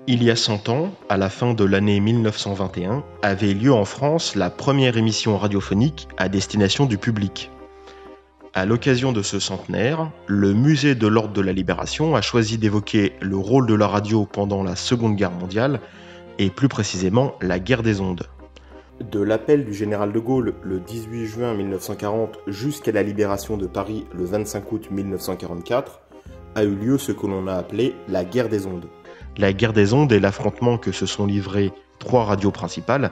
Il y a 100 ans, à la fin de l'année 1921, avait lieu en France la première émission radiophonique à destination du public. À l'occasion de ce centenaire, le Musée de l'Ordre de la Libération a choisi d'évoquer le rôle de la radio pendant la Seconde Guerre mondiale, et plus précisément la guerre des ondes. De l'appel du général de Gaulle le 18 juin 1940 jusqu'à la libération de Paris le 25 août 1944, a eu lieu ce que l'on a appelé la guerre des ondes. La guerre des ondes est l'affrontement que se sont livrés 3 radios principales,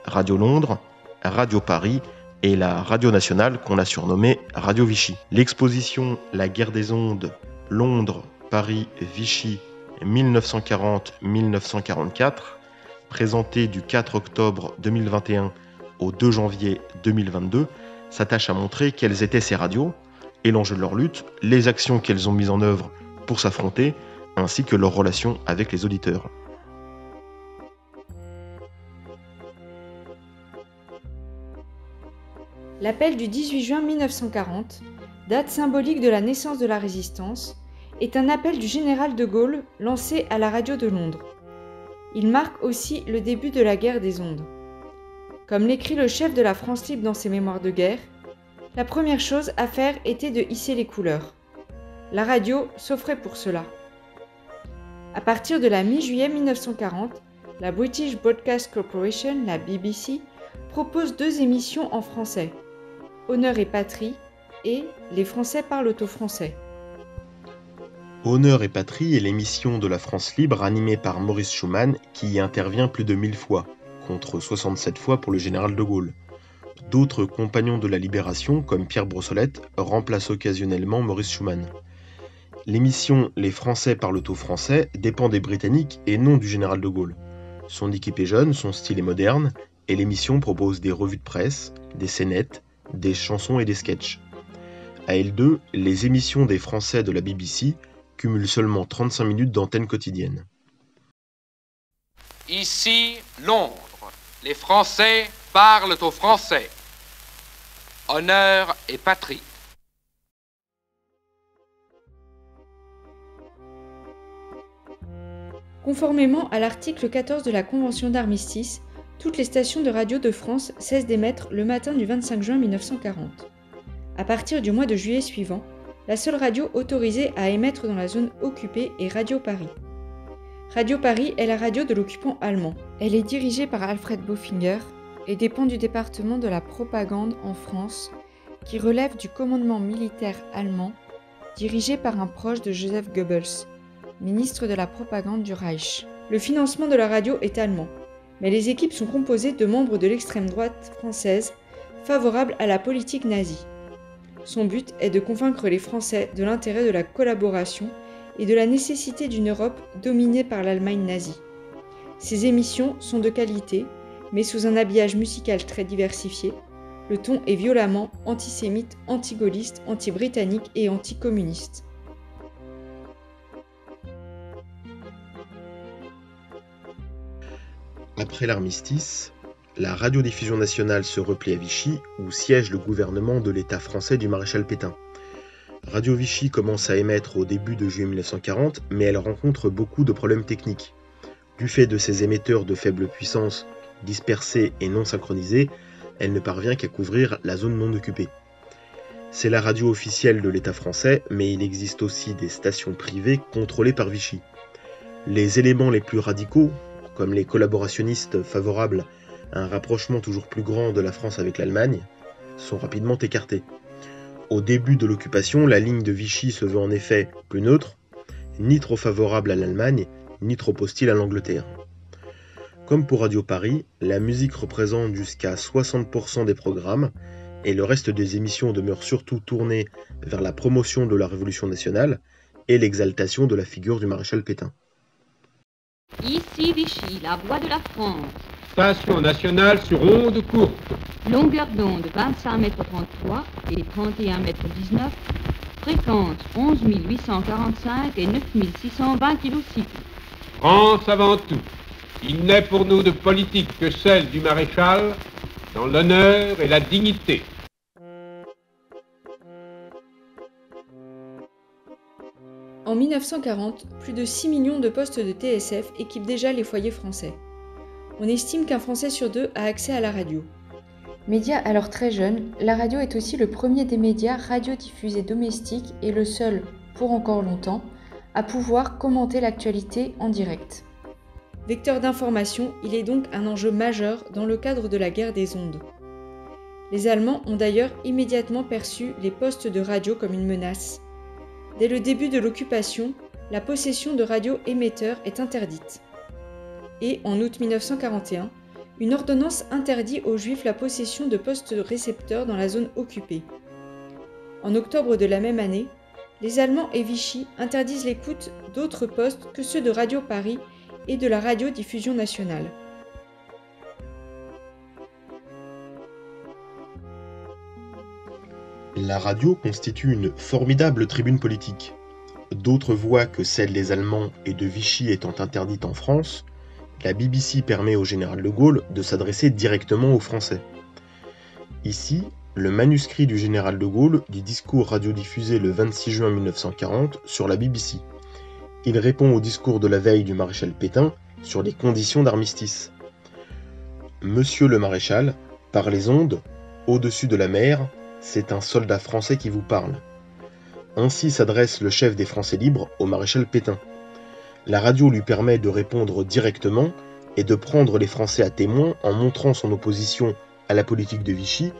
Radio Londres, Radio Paris et la radio nationale qu'on a surnommée Radio Vichy. L'exposition La guerre des ondes, Londres, Paris, Vichy, 1940-1944, présentée du 4 octobre 2021 au 2 janvier 2022, s'attache à montrer quelles étaient ces radios et l'enjeu de leur lutte, les actions qu'elles ont mises en œuvre pour s'affronter, ainsi que leurs relations avec les auditeurs. L'appel du 18 juin 1940, date symbolique de la naissance de la résistance, est un appel du général de Gaulle lancé à la radio de Londres. Il marque aussi le début de la guerre des ondes. Comme l'écrit le chef de la France libre dans ses mémoires de guerre, la première chose à faire était de hisser les couleurs. La radio s'offrait pour cela. À partir de la mi-juillet 1940, la British Broadcast Corporation, la BBC, propose 2 émissions en français, Honneur et Patrie et Les Français parlent au français. Honneur et Patrie est l'émission de la France libre animée par Maurice Schumann qui y intervient plus de 1000 fois, contre 67 fois pour le général de Gaulle. D'autres compagnons de la Libération, comme Pierre Brossolette, remplacent occasionnellement Maurice Schumann. L'émission Les Français parlent au français dépend des Britanniques et non du général de Gaulle. Son équipe est jeune, son style est moderne, et l'émission propose des revues de presse, des scénettes, des chansons et des sketchs. À L2, les émissions des Français de la BBC cumulent seulement 35 minutes d'antenne quotidienne. Ici, Londres. Les Français parlent au français. Honneur et patrie. Conformément à l'article 14 de la Convention d'armistice, toutes les stations de radio de France cessent d'émettre le matin du 25 juin 1940. À partir du mois de juillet suivant, la seule radio autorisée à émettre dans la zone occupée est Radio Paris. Radio Paris est la radio de l'occupant allemand. Elle est dirigée par Alfred Bofinger et dépend du département de la propagande en France, qui relève du commandement militaire allemand, dirigé par un proche de Joseph Goebbels, ministre de la propagande du Reich. Le financement de la radio est allemand, mais les équipes sont composées de membres de l'extrême droite française favorables à la politique nazie. Son but est de convaincre les Français de l'intérêt de la collaboration et de la nécessité d'une Europe dominée par l'Allemagne nazie. Ces émissions sont de qualité, mais sous un habillage musical très diversifié. Le ton est violemment antisémite, anti-gaulliste, anti-britannique et anti-communiste. Après l'armistice, la radiodiffusion nationale se replie à Vichy, où siège le gouvernement de l'État français du maréchal Pétain. Radio Vichy commence à émettre au début de juillet 1940, mais elle rencontre beaucoup de problèmes techniques. Du fait de ses émetteurs de faible puissance, dispersés et non synchronisés, elle ne parvient qu'à couvrir la zone non occupée. C'est la radio officielle de l'État français, mais il existe aussi des stations privées contrôlées par Vichy. Les éléments les plus radicaux, comme les collaborationnistes favorables à un rapprochement toujours plus grand de la France avec l'Allemagne, sont rapidement écartés. Au début de l'occupation, la ligne de Vichy se veut en effet plus neutre, ni trop favorable à l'Allemagne, ni trop hostile à l'Angleterre. Comme pour Radio Paris, la musique représente jusqu'à 60% des programmes, et le reste des émissions demeure surtout tourné vers la promotion de la Révolution nationale et l'exaltation de la figure du maréchal Pétain. Ici Vichy, la voix de la France. Station nationale sur onde courte. Longueur d'onde 25 mètres 33 et 31 mètres 19. Fréquence 11 845 et 9 620 kc. France avant tout. Il n'est pour nous de politique que celle du maréchal, dans l'honneur et la dignité. En 1940, plus de 6 millions de postes de TSF équipent déjà les foyers français. On estime qu'un Français sur deux a accès à la radio. Média alors très jeune, la radio est aussi le premier des médias radiodiffusés domestiques et le seul, pour encore longtemps, à pouvoir commenter l'actualité en direct. Vecteur d'information, il est donc un enjeu majeur dans le cadre de la guerre des ondes. Les Allemands ont d'ailleurs immédiatement perçu les postes de radio comme une menace. Dès le début de l'occupation, la possession de radio-émetteurs est interdite. Et en août 1941, une ordonnance interdit aux Juifs la possession de postes récepteurs dans la zone occupée. En octobre de la même année, les Allemands et Vichy interdisent l'écoute d'autres postes que ceux de Radio Paris et de la radiodiffusion nationale. La radio constitue une formidable tribune politique. D'autres voix que celles des Allemands et de Vichy étant interdites en France, la BBC permet au général de Gaulle de s'adresser directement aux Français. Ici, le manuscrit du général de Gaulle du discours radiodiffusé le 26 juin 1940 sur la BBC. Il répond au discours de la veille du maréchal Pétain sur les conditions d'armistice. Monsieur le maréchal, par les ondes, au-dessus de la mer, c'est un soldat français qui vous parle. Ainsi s'adresse le chef des Français libres au maréchal Pétain. La radio lui permet de répondre directement et de prendre les Français à témoin en montrant son opposition à la politique de Vichy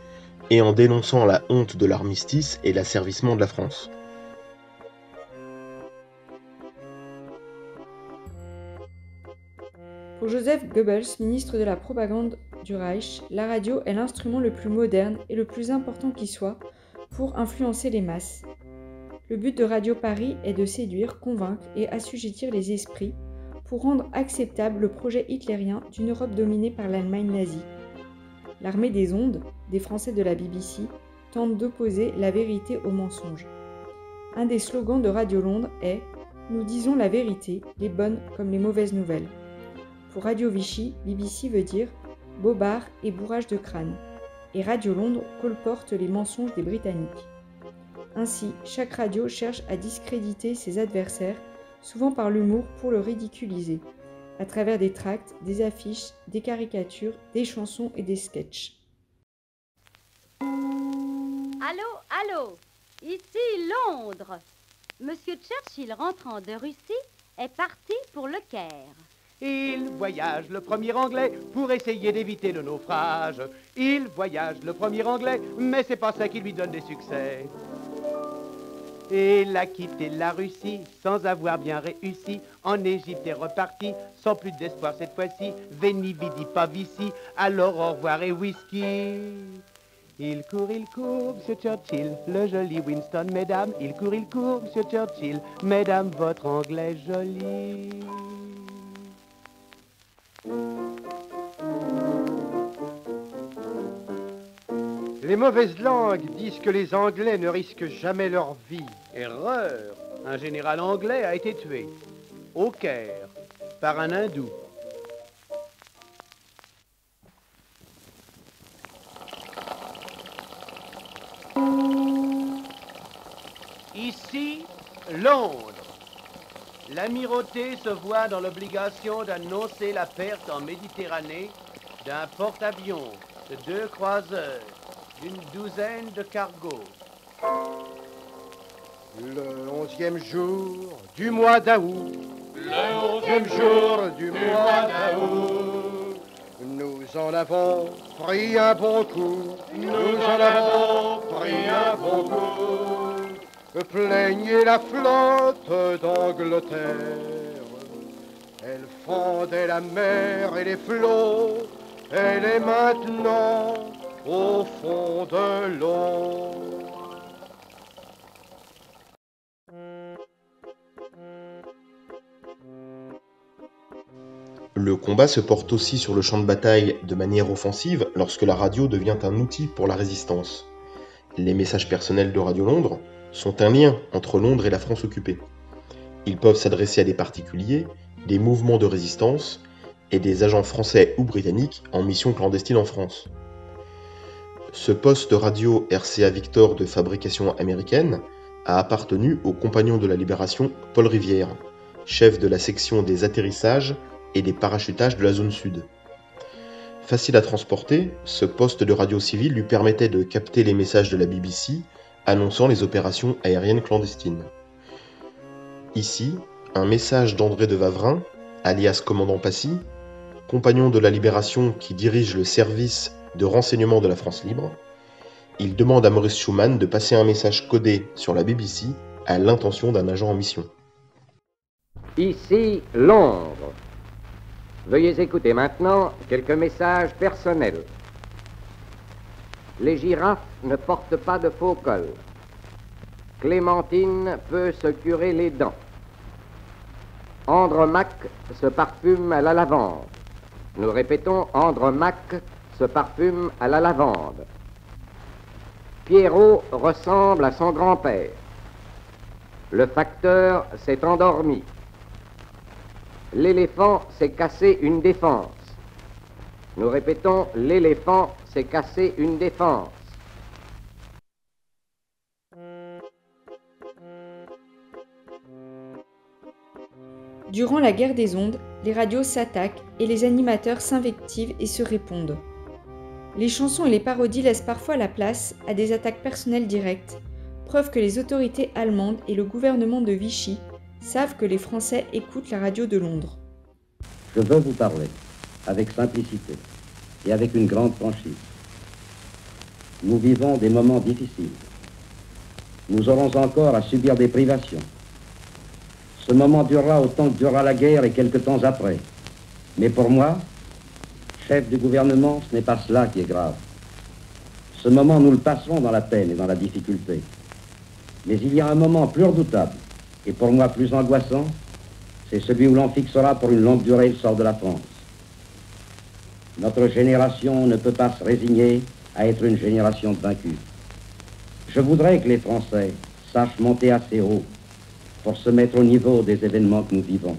et en dénonçant la honte de l'armistice et l'asservissement de la France. Pour Joseph Goebbels, ministre de la propagande du Reich, la radio est l'instrument le plus moderne et le plus important qui soit pour influencer les masses. Le but de Radio Paris est de séduire, convaincre et assujettir les esprits pour rendre acceptable le projet hitlérien d'une Europe dominée par l'Allemagne nazie. L'armée des ondes, des Français de la BBC, tente d'opposer la vérité au mensonge. Un des slogans de Radio Londres est « Nous disons la vérité, les bonnes comme les mauvaises nouvelles ». Pour Radio Vichy, BBC veut dire « bobard et bourrage de crâne » et Radio Londres colporte les mensonges des Britanniques. Ainsi, chaque radio cherche à discréditer ses adversaires, souvent par l'humour pour le ridiculiser, à travers des tracts, des affiches, des caricatures, des chansons et des sketchs. Allô, allô, ici Londres. Monsieur Churchill, rentrant de Russie, est parti pour le Caire. Il voyage le premier anglais pour essayer d'éviter le naufrage. Il voyage le premier anglais, mais c'est pas ça qui lui donne des succès. Il a quitté la Russie sans avoir bien réussi. En Égypte est reparti sans plus d'espoir cette fois-ci. Veni vidi pas vici, alors au revoir et whisky. Il court, Monsieur Churchill, le joli Winston, mesdames. Il court, Monsieur Churchill, mesdames, votre anglais joli. Les mauvaises langues disent que les Anglais ne risquent jamais leur vie. Erreur. Un général anglais a été tué au Caire par un hindou. Ici, Londres. L'amirauté se voit dans l'obligation d'annoncer la perte en Méditerranée d'un porte-avions, de 2 croiseurs, d'une douzaine de cargos. Le 11e jour du mois d'août. Le 11e jour du mois d'août. Nous en avons pris un bon coup. Nous en avons pris un bon coup. Plaignez la flotte d'Angleterre. Elle fendait la mer et les flots. Elle est maintenant au fond de l'eau. Le combat se porte aussi sur le champ de bataille de manière offensive lorsque la radio devient un outil pour la résistance. Les messages personnels de Radio Londres sont un lien entre Londres et la France occupée. Ils peuvent s'adresser à des particuliers, des mouvements de résistance et des agents français ou britanniques en mission clandestine en France. Ce poste radio RCA Victor de fabrication américaine a appartenu au compagnon de la Libération Paul Rivière, chef de la section des atterrissages et des parachutages de la zone sud. Facile à transporter, ce poste de radio civile lui permettait de capter les messages de la BBC annonçant les opérations aériennes clandestines. Ici, un message d'André de Wavrin, alias Commandant Passy, compagnon de la Libération qui dirige le service de renseignement de la France libre. Il demande à Maurice Schumann de passer un message codé sur la BBC à l'intention d'un agent en mission. Ici, Londres. Veuillez écouter maintenant quelques messages personnels. Les girafes ne portent pas de faux col. Clémentine peut se curer les dents. Andromaque se parfume à la lavande. Nous répétons, Andromaque se parfume à la lavande. Pierrot ressemble à son grand-père. Le facteur s'est endormi. L'éléphant s'est cassé une défense. Nous répétons, l'éléphant s'est cassé une défense. Durant la guerre des ondes, les radios s'attaquent et les animateurs s'invectivent et se répondent. Les chansons et les parodies laissent parfois la place à des attaques personnelles directes, preuve que les autorités allemandes et le gouvernement de Vichy savent que les Français écoutent la radio de Londres. Je veux vous parler avec simplicité et avec une grande franchise. Nous vivons des moments difficiles. Nous aurons encore à subir des privations. Ce moment durera autant que durera la guerre et quelque temps après. Mais pour moi, chef du gouvernement, ce n'est pas cela qui est grave. Ce moment, nous le passerons dans la peine et dans la difficulté. Mais il y a un moment plus redoutable, et pour moi plus angoissant, c'est celui où l'on fixera pour une longue durée le sort de la France. Notre génération ne peut pas se résigner à être une génération de vaincus. Je voudrais que les Français sachent monter assez haut pour se mettre au niveau des événements que nous vivons.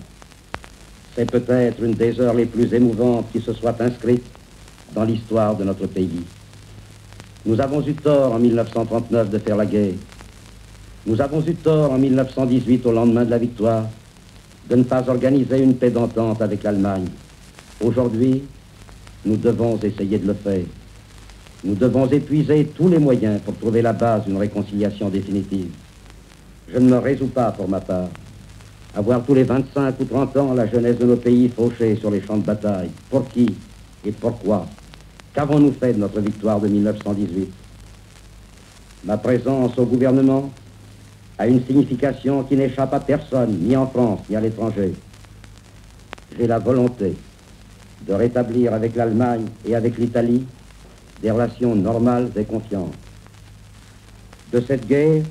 C'est peut-être une des heures les plus émouvantes qui se soit inscrite dans l'histoire de notre pays. Nous avons eu tort en 1939 de faire la guerre. Nous avons eu tort en 1918, au lendemain de la victoire, de ne pas organiser une paix d'entente avec l'Allemagne. Aujourd'hui, nous devons essayer de le faire. Nous devons épuiser tous les moyens pour trouver la base d'une réconciliation définitive. Je ne me résous pas, pour ma part, à voir tous les 25 ou 30 ans la jeunesse de nos pays fauchée sur les champs de bataille. Pour qui et pourquoi? Qu'avons-nous fait de notre victoire de 1918? Ma présence au gouvernement a une signification qui n'échappe à personne, ni en France, ni à l'étranger. J'ai la volonté de rétablir avec l'Allemagne et avec l'Italie des relations normales et confiantes. De cette guerre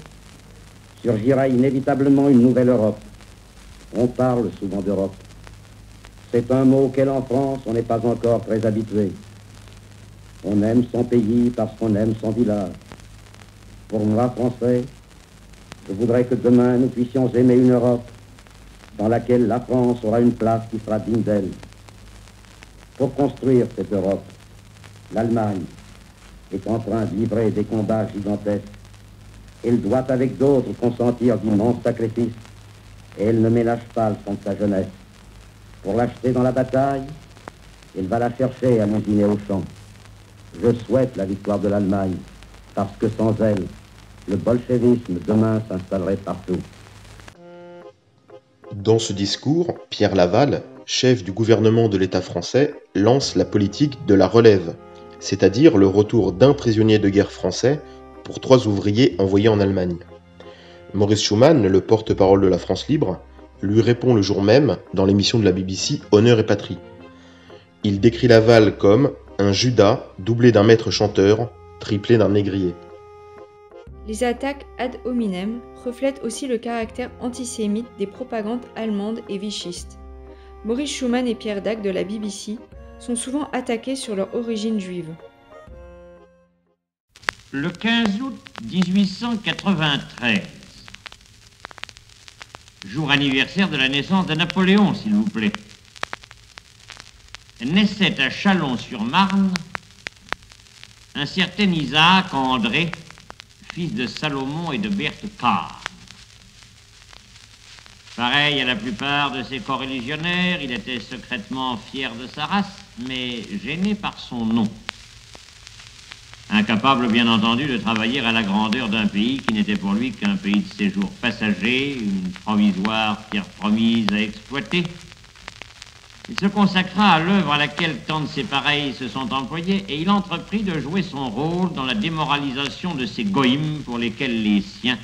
surgira inévitablement une nouvelle Europe. On parle souvent d'Europe. C'est un mot auquel en France on n'est pas encore très habitué. On aime son pays parce qu'on aime son village. Pour moi, Français, je voudrais que demain nous puissions aimer une Europe dans laquelle la France aura une place qui sera digne d'elle. Pour construire cette Europe, l'Allemagne est en train de livrer des combats gigantesques. Elle doit avec d'autres consentir d'immenses sacrifices et elle ne ménage pas le sang de sa jeunesse. Pour l'acheter dans la bataille, elle va la chercher à l'usiner au champ. Je souhaite la victoire de l'Allemagne parce que sans elle, le bolchevisme demain s'installerait partout. Dans ce discours, Pierre Laval, chef du gouvernement de l'État français, lance la politique de la relève, c'est-à-dire le retour d'un prisonnier de guerre français pour 3 ouvriers envoyés en Allemagne. Maurice Schumann, le porte-parole de la France libre, lui répond le jour même dans l'émission de la BBC Honneur et Patrie. Il décrit Laval comme un Judas doublé d'un maître chanteur, triplé d'un négrier. Les attaques ad hominem reflètent aussi le caractère antisémite des propagandes allemandes et vichistes. Maurice Schumann et Pierre Dac de la BBC sont souvent attaqués sur leur origine juive. Le 15 août 1893, jour anniversaire de la naissance de Napoléon, s'il vous plaît, naissait à Châlons-sur-Marne un certain Isaac André, fils de Salomon et de Berthe Carr. Pareil à la plupart de ses coreligionnaires, il était secrètement fier de sa race, mais gêné par son nom. Incapable, bien entendu, de travailler à la grandeur d'un pays qui n'était pour lui qu'un pays de séjour passager, une provisoire terre promise à exploiter. Il se consacra à l'œuvre à laquelle tant de ses pareils se sont employés et il entreprit de jouer son rôle dans la démoralisation de ces goïms pour lesquels les siens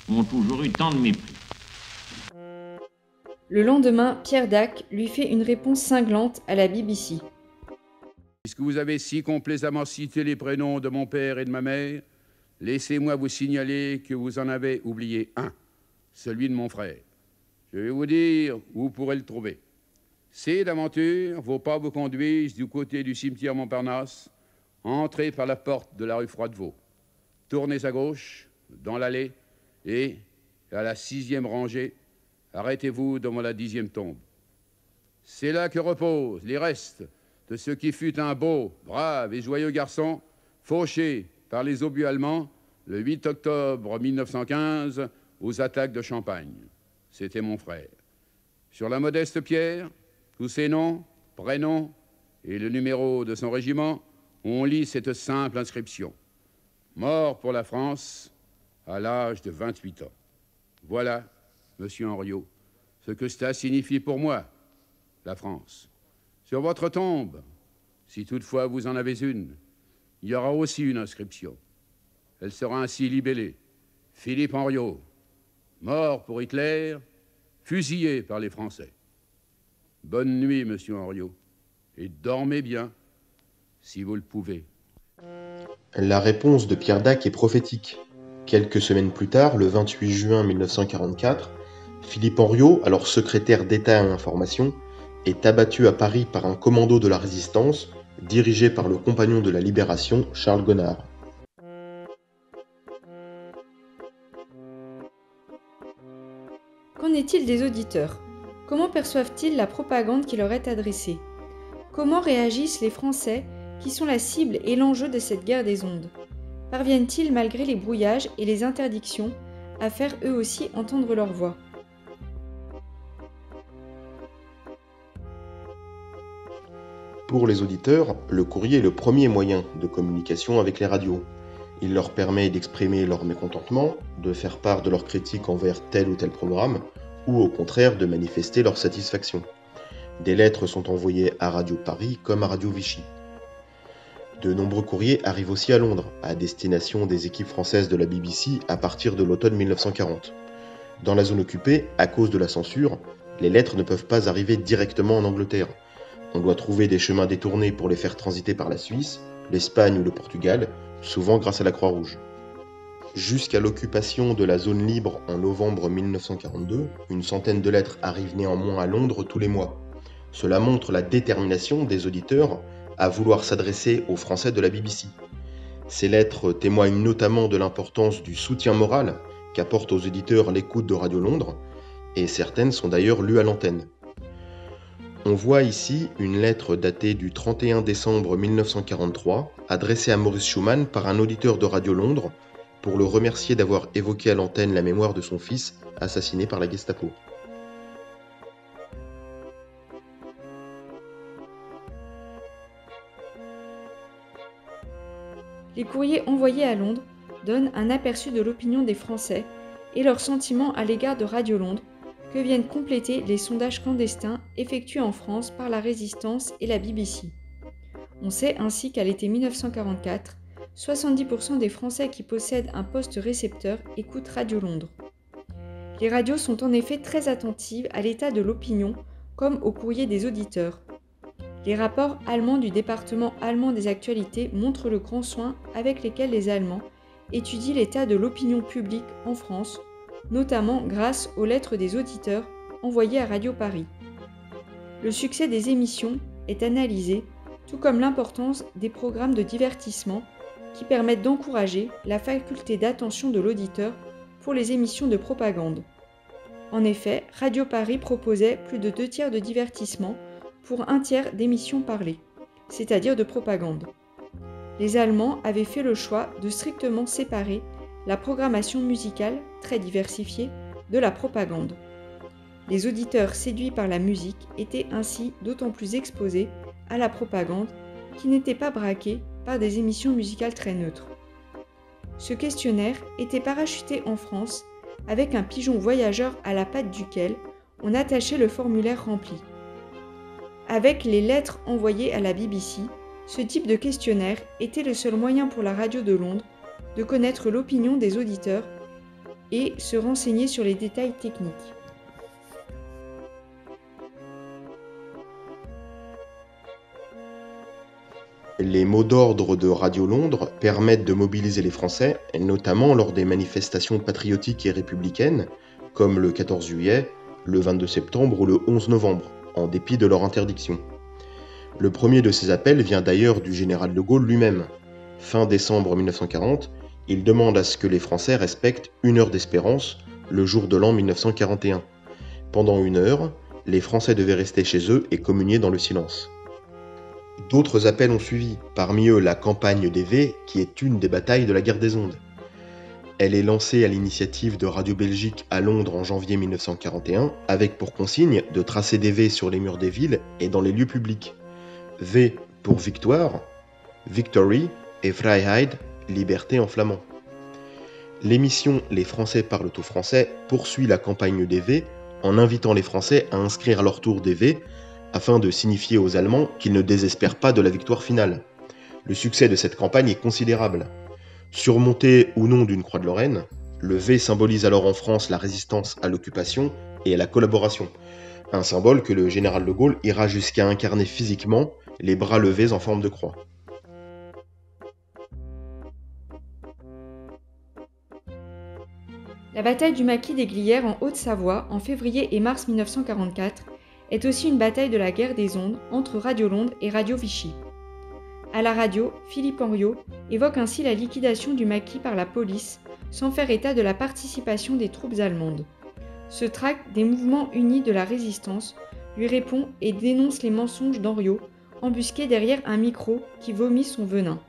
ont toujours eu tant de mépris. Le lendemain, Pierre Dac lui fait une réponse cinglante à la BBC. Puisque vous avez si complaisamment cité les prénoms de mon père et de ma mère, laissez-moi vous signaler que vous en avez oublié un, celui de mon frère. Je vais vous dire où vous pourrez le trouver. Si d'aventure vos pas vous conduisent du côté du cimetière Montparnasse, entrez par la porte de la rue Froidevaux. Tournez à gauche, dans l'allée, et, à la 6e rangée, arrêtez-vous devant la 10e tombe. C'est là que reposent les restes de ce qui fut un beau, brave et joyeux garçon, fauché par les obus allemands le 8 octobre 1915 aux attaques de Champagne. C'était mon frère. Sur la modeste pierre, tous ses noms, prénoms et le numéro de son régiment, on lit cette simple inscription. Mort pour la France à l'âge de 28 ans. Voilà, monsieur Henriot, ce que cela signifie pour moi, la France. Sur votre tombe, si toutefois vous en avez une, il y aura aussi une inscription. Elle sera ainsi libellée. Philippe Henriot, mort pour Hitler, fusillé par les Français. Bonne nuit, monsieur Henriot, et dormez bien, si vous le pouvez. La réponse de Pierre Dac est prophétique. Quelques semaines plus tard, le 28 juin 1944, Philippe Henriot, alors secrétaire d'État à l'information, est abattu à Paris par un commando de la Résistance, dirigé par le compagnon de la Libération, Charles Gonard. Qu'en est-il des auditeurs ? Comment perçoivent-ils la propagande qui leur est adressée ? Comment réagissent les Français, qui sont la cible et l'enjeu de cette guerre des ondes ? Parviennent-ils, malgré les brouillages et les interdictions, à faire eux aussi entendre leur voix ? Pour les auditeurs, le courrier est le premier moyen de communication avec les radios. Il leur permet d'exprimer leur mécontentement, de faire part de leurs critiques envers tel ou tel programme, ou au contraire de manifester leur satisfaction. Des lettres sont envoyées à Radio Paris comme à Radio Vichy. De nombreux courriers arrivent aussi à Londres, à destination des équipes françaises de la BBC à partir de l'automne 1940. Dans la zone occupée, à cause de la censure, les lettres ne peuvent pas arriver directement en Angleterre. On doit trouver des chemins détournés pour les faire transiter par la Suisse, l'Espagne ou le Portugal, souvent grâce à la Croix-Rouge. Jusqu'à l'occupation de la zone libre en novembre 1942, une centaine de lettres arrivent néanmoins à Londres tous les mois. Cela montre la détermination des auditeurs à vouloir s'adresser aux Français de la BBC. Ces lettres témoignent notamment de l'importance du soutien moral qu'apporte aux auditeurs l'écoute de Radio Londres, et certaines sont d'ailleurs lues à l'antenne. On voit ici une lettre datée du 31 décembre 1943, adressée à Maurice Schumann par un auditeur de Radio Londres, pour le remercier d'avoir évoqué à l'antenne la mémoire de son fils, assassiné par la Gestapo. Les courriers envoyés à Londres donnent un aperçu de l'opinion des Français et leurs sentiments à l'égard de Radio Londres, que viennent compléter les sondages clandestins effectués en France par la Résistance et la BBC. On sait ainsi qu'à l'été 1944, 70% des Français qui possèdent un poste récepteur écoutent Radio Londres. Les radios sont en effet très attentives à l'état de l'opinion comme au courrier des auditeurs. Les rapports allemands du département allemand des actualités montrent le grand soin avec lesquels les Allemands étudient l'état de l'opinion publique en France, notamment grâce aux lettres des auditeurs envoyées à Radio Paris. le succès des émissions est analysé, tout comme l'importance des programmes de divertissement qui permettent d'encourager la faculté d'attention de l'auditeur pour les émissions de propagande. En effet, Radio Paris proposait plus de 2/3 de divertissement pour 1/3 d'émissions parlées, c'est-à-dire de propagande. Les Allemands avaient fait le choix de strictement séparer la programmation musicale, très diversifiée, de la propagande. Les auditeurs séduits par la musique étaient ainsi d'autant plus exposés à la propagande qui n'était pas braquée par des émissions musicales très neutres. Ce questionnaire était parachuté en France avec un pigeon voyageur à la patte duquel on attachait le formulaire rempli. Avec les lettres envoyées à la BBC, ce type de questionnaire était le seul moyen pour la radio de Londres de connaître l'opinion des auditeurs et se renseigner sur les détails techniques. Les mots d'ordre de Radio Londres permettent de mobiliser les Français, notamment lors des manifestations patriotiques et républicaines, comme le 14 juillet, le 22 septembre ou le 11 novembre, en dépit de leur interdiction. Le premier de ces appels vient d'ailleurs du général de Gaulle lui-même. Fin décembre 1940, il demande à ce que les Français respectent 1 heure d'espérance, le jour de l'an 1941. Pendant 1 heure, les Français devaient rester chez eux et communier dans le silence. D'autres appels ont suivi, parmi eux la campagne des V, qui est une des batailles de la guerre des ondes. Elle est lancée à l'initiative de Radio Belgique à Londres en janvier 1941, avec pour consigne de tracer des V sur les murs des villes et dans les lieux publics. V pour victoire, Victory, et Vrijheid, liberté en flamand. L'émission Les Français parlent au français poursuit la campagne des V en invitant les Français à inscrire à leur tour des V afin de signifier aux Allemands qu'ils ne désespèrent pas de la victoire finale. Le succès de cette campagne est considérable. Surmonté ou non d'une croix de Lorraine, le V symbolise alors en France la résistance à l'occupation et à la collaboration, un symbole que le général de Gaulle ira jusqu'à incarner physiquement, les bras levés en forme de croix. La bataille du maquis des Glières en Haute-Savoie en février et mars 1944 est aussi une bataille de la guerre des ondes entre Radio Londres et Radio Vichy. À la radio, Philippe Henriot évoque ainsi la liquidation du maquis par la police, sans faire état de la participation des troupes allemandes. Ce tract des mouvements unis de la résistance lui répond et dénonce les mensonges d'Henriot, embusqué derrière un micro qui vomit son venin.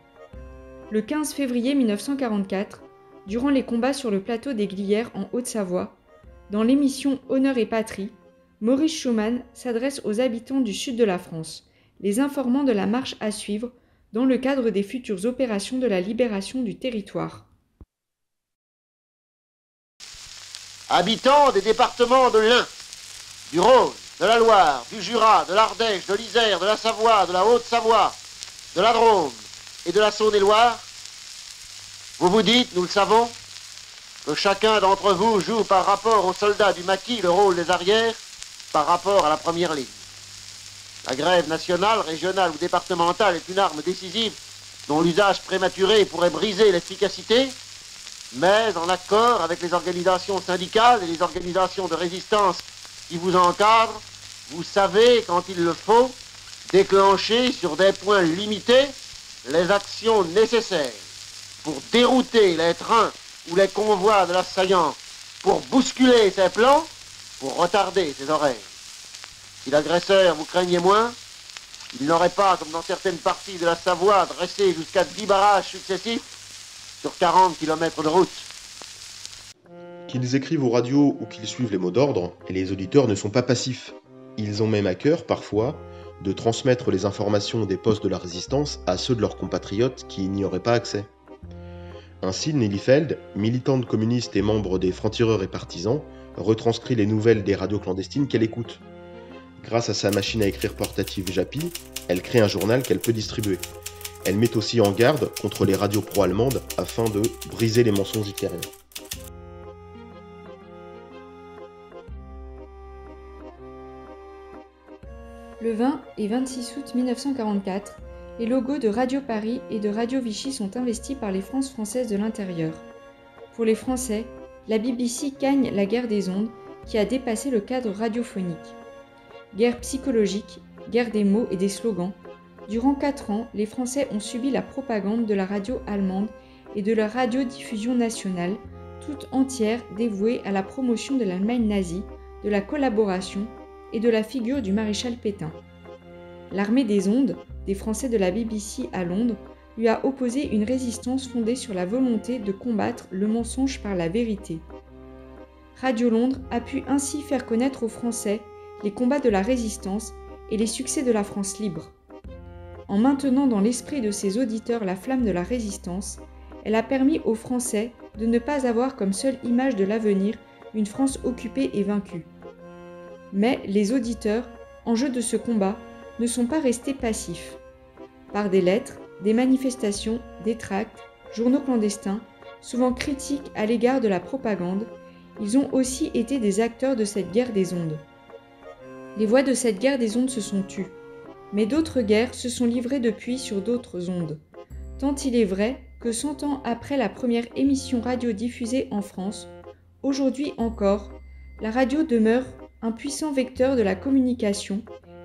Le 15 février 1944, durant les combats sur le plateau des Glières en Haute-Savoie, dans l'émission Honneur et Patrie, Maurice Schumann s'adresse aux habitants du sud de la France, les informant de la marche à suivre dans le cadre des futures opérations de la libération du territoire. Habitants des départements de l'Ain, du Rhône, de la Loire, du Jura, de l'Ardèche, de l'Isère, de la Savoie, de la Haute-Savoie, de la Drôme et de la Saône-et-Loire, vous vous dites, nous le savons, que chacun d'entre vous joue par rapport aux soldats du maquis le rôle des arrières par rapport à la première ligne. La grève nationale, régionale ou départementale est une arme décisive dont l'usage prématuré pourrait briser l'efficacité, mais en accord avec les organisations syndicales et les organisations de résistance qui vous encadrent, vous savez, quand il le faut, déclencher sur des points limités les actions nécessaires pour dérouter les trains ou les convois de l'assaillant, pour bousculer ses plans, pour retarder ses horaires. Si l'agresseur vous craignait moins, il n'aurait pas, comme dans certaines parties de la Savoie, dressé jusqu'à 10 barrages successifs sur 40 km de route. Qu'ils écrivent aux radios ou qu'ils suivent les mots d'ordre, les auditeurs ne sont pas passifs. Ils ont même à cœur, parfois, de transmettre les informations des postes de la résistance à ceux de leurs compatriotes qui n'y auraient pas accès. Ainsi, Nelly Feld, militante communiste et membre des Francs-Tireurs et Partisans, retranscrit les nouvelles des radios clandestines qu'elle écoute. Grâce à sa machine à écrire portative Japy, elle crée un journal qu'elle peut distribuer. Elle met aussi en garde contre les radios pro-allemandes afin de briser les mensonges hitlériens. Le 20 et 26 août 1944, les logos de Radio Paris et de Radio Vichy sont investis par les France françaises de l'intérieur. Pour les Français, la BBC gagne la guerre des ondes qui a dépassé le cadre radiophonique. guerre psychologique, guerre des mots et des slogans. Durant 4 ans, les Français ont subi la propagande de la radio allemande et de la radiodiffusion nationale, toute entière dévouée à la promotion de l'Allemagne nazie, de la collaboration et de la figure du maréchal Pétain. L'armée des ondes, des Français de la BBC à Londres, lui a opposé une résistance fondée sur la volonté de combattre le mensonge par la vérité. Radio Londres a pu ainsi faire connaître aux Français les combats de la résistance et les succès de la France libre. En maintenant dans l'esprit de ses auditeurs la flamme de la résistance, elle a permis aux Français de ne pas avoir comme seule image de l'avenir une France occupée et vaincue. Mais les auditeurs, en jeu de ce combat, ne sont pas restés passifs. Par des lettres, des manifestations, des tracts, journaux clandestins, souvent critiques à l'égard de la propagande, ils ont aussi été des acteurs de cette guerre des ondes. Les voix de cette guerre des ondes se sont tues, mais d'autres guerres se sont livrées depuis sur d'autres ondes. Tant il est vrai que 100 ans après la première émission radio diffusée en France, aujourd'hui encore, la radio demeure un puissant vecteur de la communication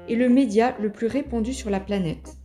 et le média le plus répandu sur la planète.